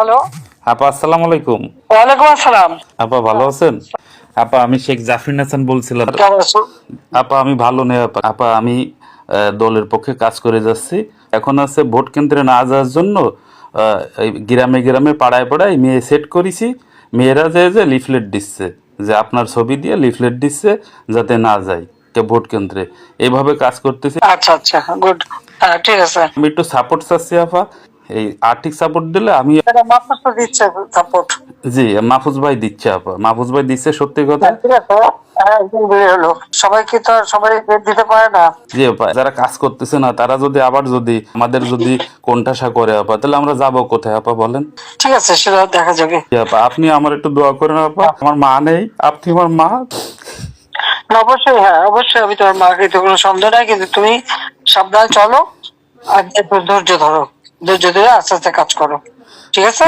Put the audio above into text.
Hello. আপা আসসালামু আলাইকুম। ওয়ালাইকুম আসসালাম। আপা ভালো আছেন? আপা আমি শেখ জাফরিন হাসান বলছিলাম। কেমন আছো? আপা আমি ভালো নেই আপা। আপা আমি দলের পক্ষে কাজ করে যাচ্ছি। এখন আছে ভোট কেন্দ্রে না যাওয়ার জন্য এই গ্রামে গ্রামে পাড়ায় পাড়ায় মেয়ে সেট করেছি। মেয়েরা যে লিফলেট দিচ্ছে, যে আপনার ছবি দিয়ে লিফলেট দিচ্ছে যাতে না যায় ভোট কেন্দ্রে। এইভাবে কাজ করতেছি। আচ্ছা আচ্ছা, গুড। হ্যাঁ, ঠিক আছে। আমি একটু সাপোর্ট চাচ্ছি আপা। এই আর্থিক সাপোর্ট দিলে আমি। এটা মাত্র তো দিচ্ছে সাপোর্ট। জি, মাহফুজ ভাই দিচ্ছে আপা, মাহফুজ ভাই দিচ্ছে সত্যি কথা। হ্যাঁ, ঠিক আছে। হ্যাঁ, একদিন বের হলো। সবাইকে তো আর সবাই বের দিতে পারে না। জি আপা, যারা কাজ করতেছে না তারা যদি আবার যদি আমাদের যদি কোণঠাসা করে আপা, তাহলে আমরা যাবো কোথায় আপা বলেন? ঠিক আছে, সেটা দেখা যাবে। জি আপা, আপনি আমার একটু দোয়া করেন আপা। আমার মা নেই, আপনি আমার মা। না, অবশ্যই, হ্যাঁ অবশ্যই, আমি তোমার মাকে তো কোনো সন্দেহ নাই, কিন্তু তুমি সাবধানে চলো আর একটু ধৈর্য ধরো। ধৈর্য ধরে আস্তে আস্তে কাজ করো, ঠিক আছে?